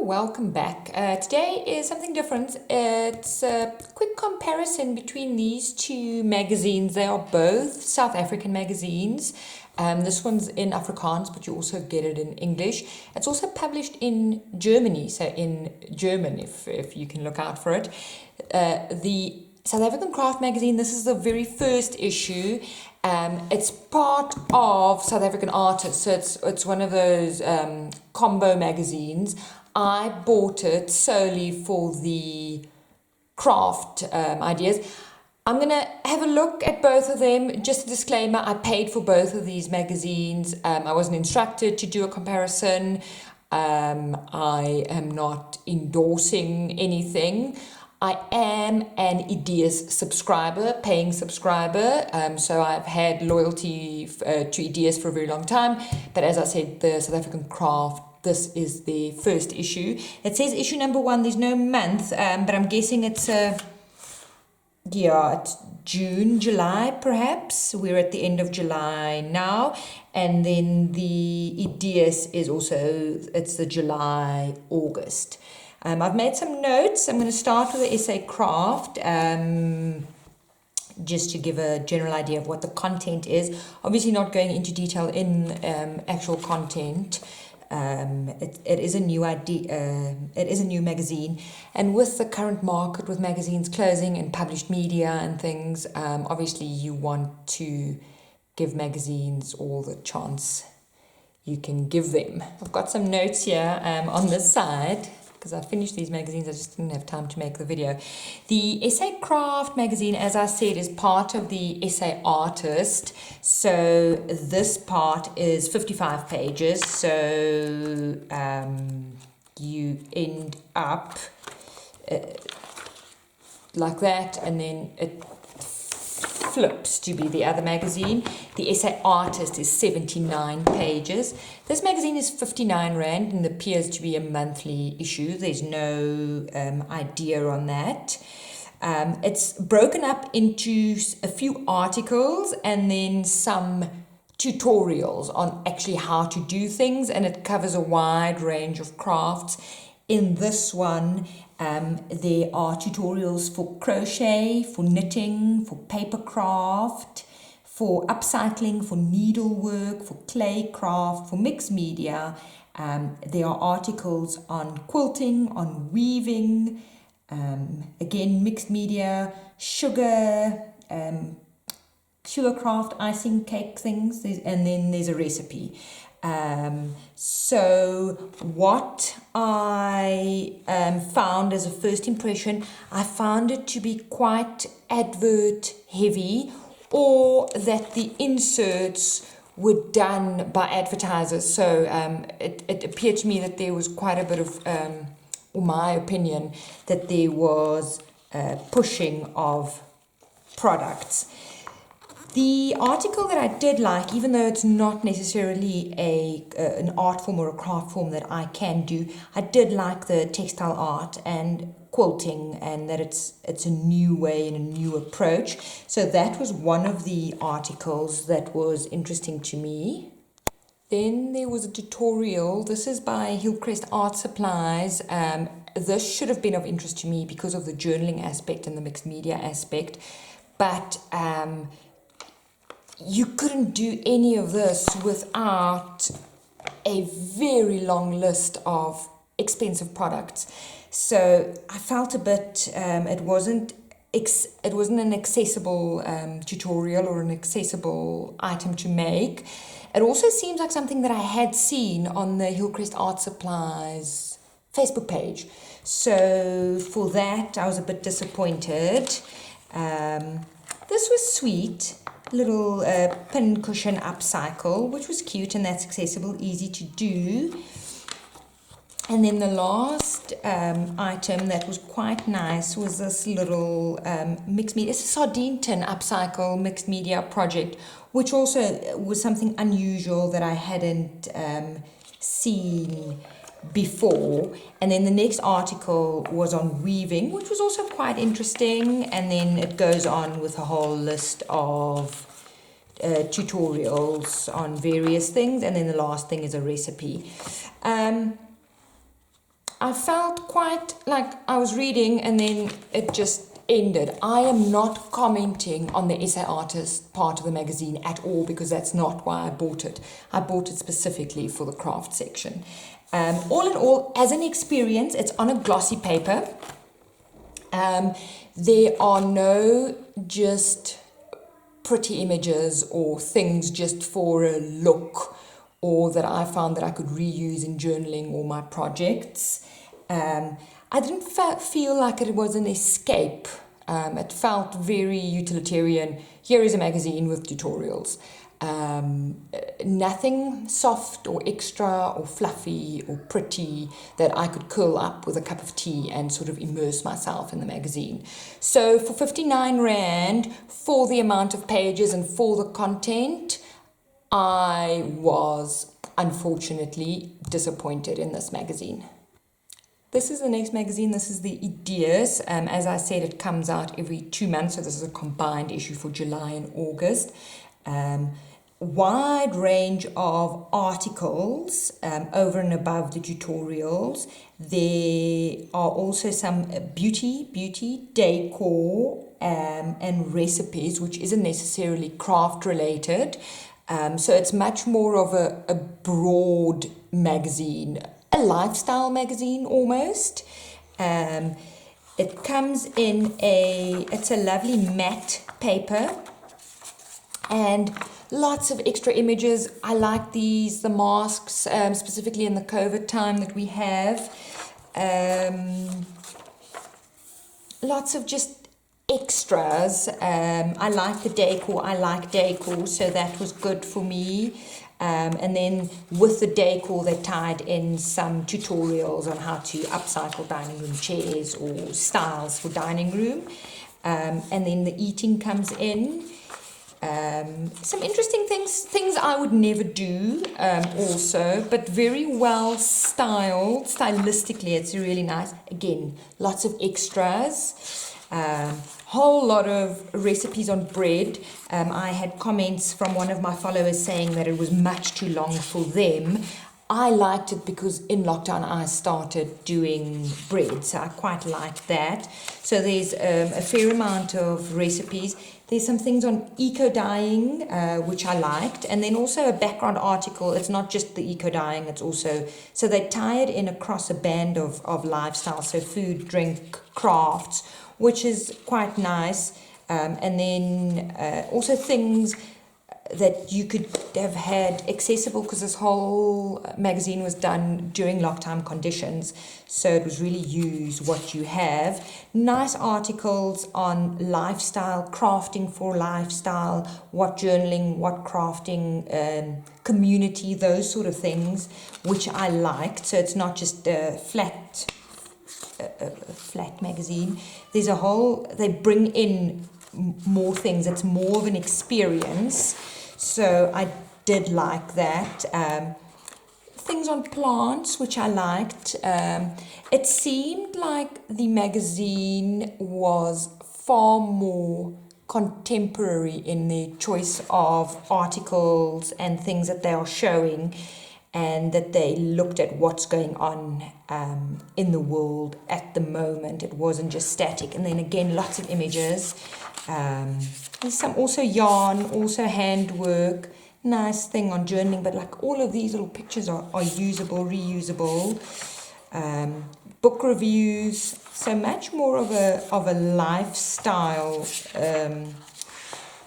welcome back. Today is something different. It's a quick comparison between these two magazines. They are both South African magazines. This one's in Afrikaans, but you also get it in English. It's also published in Germany, so in German, if you can look out for it. The South African Craft magazine, this is the very first issue. It's part of South African Artists, so it's one of those combo magazines. I bought it solely for the craft ideas. I'm going to have a look at both of them. Just a disclaimer, I paid for both of these magazines. I wasn't instructed to do a comparison. I am not endorsing anything. I am an Idees subscriber, paying subscriber, so I've had loyalty to Idees for a very long time. But as I said, the South African Craft, this is the first issue. It says issue number 1, there's no month, but I'm guessing it's it's June, July perhaps. We're at the end of July now. And then the Idees is also, it's the July, August. I've made some notes. I'm going to start with the essay Craft, just to give a general idea of what the content is. Obviously not going into detail in actual content. It is a new idea. It is a new magazine, and with the current market, with magazines closing and published media and things, obviously you want to give magazines all the chance you can give them. I've got some notes here on this side, because I finished these magazines, I just didn't have time to make the video. The Essay Craft magazine, as I said, is part of the Essay Artist. So this part is 55 pages. So you end up like that, and then it flips to be the other magazine. The Essay Artist is 79 pages. This magazine is 59 Rand and appears to be a monthly issue. There's no idea on that. It's broken up into a few articles and then some tutorials on actually how to do things, and it covers a wide range of crafts. In this one, there are tutorials for crochet, for knitting, for paper craft, for upcycling, for needlework, for clay craft, for mixed media. There are articles on quilting, on weaving, again, mixed media, sugar craft, icing, cake things, and then there's a recipe. So what I found as a first impression, I found it to be quite advert heavy, or that the inserts were done by advertisers. So it appeared to me that there was quite a bit of, or my opinion, that there was pushing of products. The article that I did like, even though it's not necessarily an art form or a craft form that I can do, I did like the textile art and quilting, and that it's a new way and a new approach. So that was one of the articles that was interesting to me. Then there was a tutorial. This is by Hillcrest Art Supplies. This should have been of interest to me because of the journaling aspect and the mixed media aspect, but you couldn't do any of this without a very long list of expensive products. So I felt a bit, it wasn't an accessible tutorial or an accessible item to make. It also seems like something that I had seen on the Hillcrest Art Supplies Facebook page. So for that, I was a bit disappointed. This was sweet. Little pin cushion upcycle, which was cute, and that's accessible, easy to do. And then the last item that was quite nice was this little mixed media. It's a sardine tin upcycle mixed media project, which also was something unusual that I hadn't seen before. And then the next article was on weaving, which was also quite interesting, and then it goes on with a whole list of tutorials on various things, and then the last thing is a recipe. I felt quite like I was reading and then it just ended. I am not commenting on the essay artist part of the magazine at all because that's not why I bought it. I bought it specifically for the craft section. All in all, as an experience, it's on a glossy paper. There are no just pretty images or things just for a look, or that I found that I could reuse in journaling or my projects. I didn't feel like it was an escape. It felt very utilitarian. Here is a magazine with tutorials. Nothing soft or extra or fluffy or pretty that I could curl up with a cup of tea and sort of immerse myself in the magazine. So for 59 Rand, for the amount of pages and for the content, I was unfortunately disappointed in this magazine. This is the next magazine. This is the Idees. As I said, it comes out every 2 months, so this is a combined issue for July and August. Wide range of articles over and above the tutorials. There are also some beauty, decor, and recipes, which isn't necessarily craft related. So it's much more of a broad magazine, a lifestyle magazine almost. It comes in it's a lovely matte paper and lots of extra images. I like the masks, specifically in the COVID time that we have. Lots of just extras. I like the decor, so that was good for me. And then with the decor, they tied in some tutorials on how to upcycle dining room chairs or styles for dining room. And then the eating comes in. Some interesting things I would never do also, but very well styled. Stylistically, it's really nice. Again, lots of extras. Whole lot of recipes on bread. I had comments from one of my followers saying that it was much too long for them. I liked it because in lockdown I started doing bread, so I quite liked that. So there's a fair amount of recipes. There's some things on eco-dyeing, which I liked, and then also a background article. It's not just the eco-dyeing, it's also, so they tie it in across a band of lifestyle, so food, drink, crafts, which is quite nice. And then also things that you could have had accessible, because this whole magazine was done during lockdown conditions, so it was really use what you have. Nice articles on lifestyle, crafting for lifestyle, what journaling, what crafting, community, those sort of things, which I liked. So it's not just a flat magazine. There's a whole, they bring in more things. It's more of an experience. So I did like that. Things on plants, which I liked. It seemed like the magazine was far more contemporary in the choice of articles and things that they are showing, and that they looked at what's going on in the world at the moment. It wasn't just static. And then again, lots of images. There's some also yarn, also handwork, nice thing on journaling, but like all of these little pictures are usable, reusable. Book reviews, so much more of a lifestyle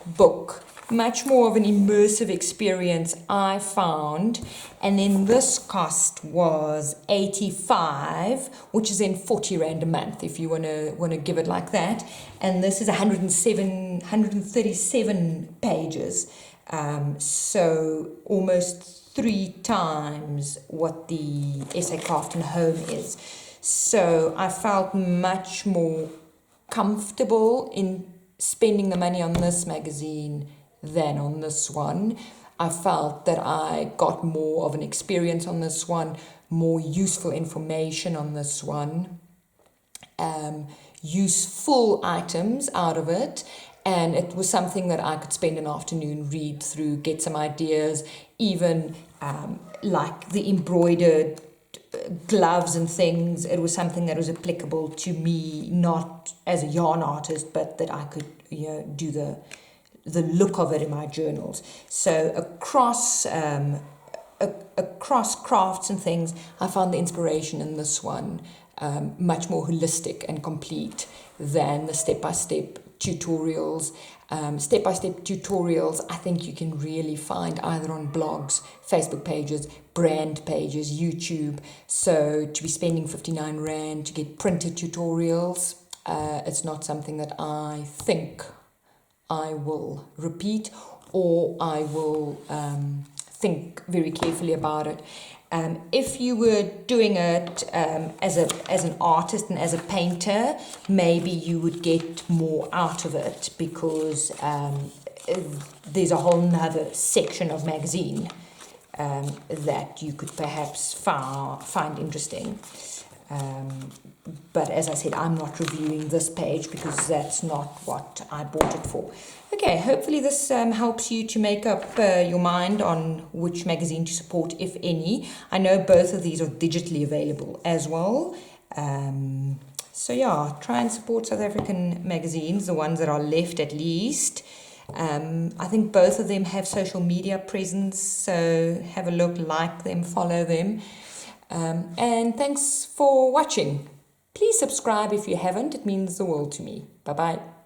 book, much more of an immersive experience, I found. And then this cost was 85, which is then 40 Rand a month if you want to give it like that. And this is 137 pages, so almost 3 times what the Essay Craft and Home is. So I felt much more comfortable in spending the money on this magazine than on this one. I felt that I got more of an experience on this one, more useful information on this one, useful items out of it, and it was something that I could spend an afternoon, read through, get some ideas, even like the embroidered gloves and things. It was something that was applicable to me, not as a yarn artist, but that I could, do the look of it in my journals. So across crafts and things, I found the inspiration in this one much more holistic and complete than the step-by-step tutorials. Step-by-step tutorials, I think you can really find either on blogs, Facebook pages, brand pages, YouTube. So to be spending 59 Rand to get printed tutorials, it's not something that I think I will repeat, or I will think very carefully about it. If you were doing it as an artist and as a painter, maybe you would get more out of it, because there's a whole nother section of magazine that you could perhaps find interesting. But as I said, I'm not reviewing this page because that's not what I bought it for. Okay, hopefully this helps you to make up your mind on which magazine to support, if any. I know both of these are digitally available as well. So yeah, try and support South African magazines, the ones that are left at least. I think both of them have social media presence, so have a look, like them, follow them. And thanks for watching. Please subscribe if you haven't. It means the world to me. Bye-bye.